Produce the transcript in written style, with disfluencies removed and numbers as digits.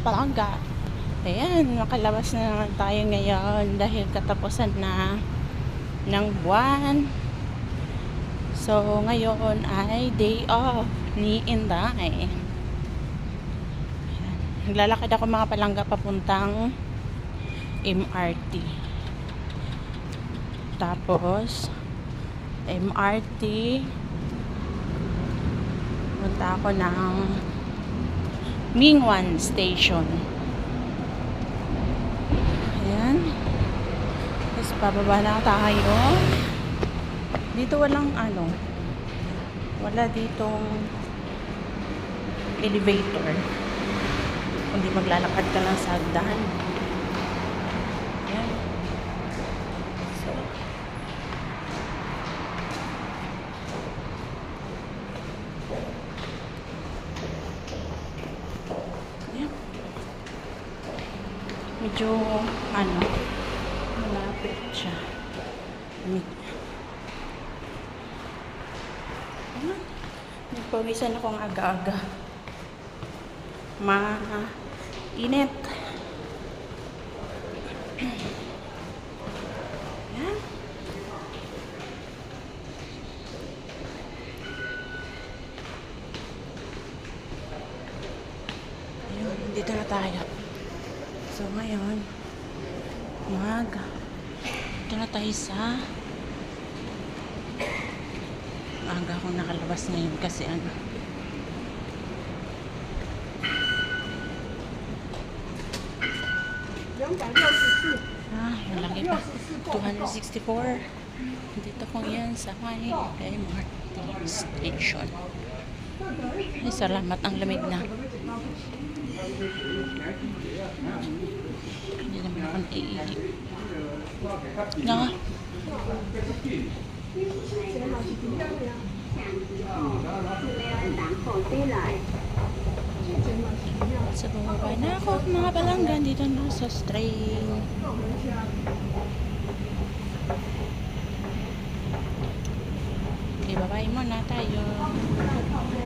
mga palangga. Ayan, makalabas na naman tayo ngayon dahil katapusan na ng buwan. So, ngayon ay day off ni Inday. Ayan. Naglalakad ako mga palangga papuntang MRT. Tapos, MRT, punta ako ng Mingwan Station. Ayan. Tapos, pababa na tayo. Dito walang wala ditong elevator. Kundi maglalakad ka lang sa hagdan. Ayan. So, ayan. Medyo malapit siya. Nagpawisan akong aga-aga. Mainit. Yan. Ayun, dito na tayo. So, ngayon, dito na tayo sa aga akong nakalabas ngayon kasi malaki pa 264 dito ko yan sa may MRT station. Ay, salamat, ang lamig na. Hindi naman ako naiili So, bumaba na ako mga palanggan dito na sa train. Okay, bye-bye muna tayo.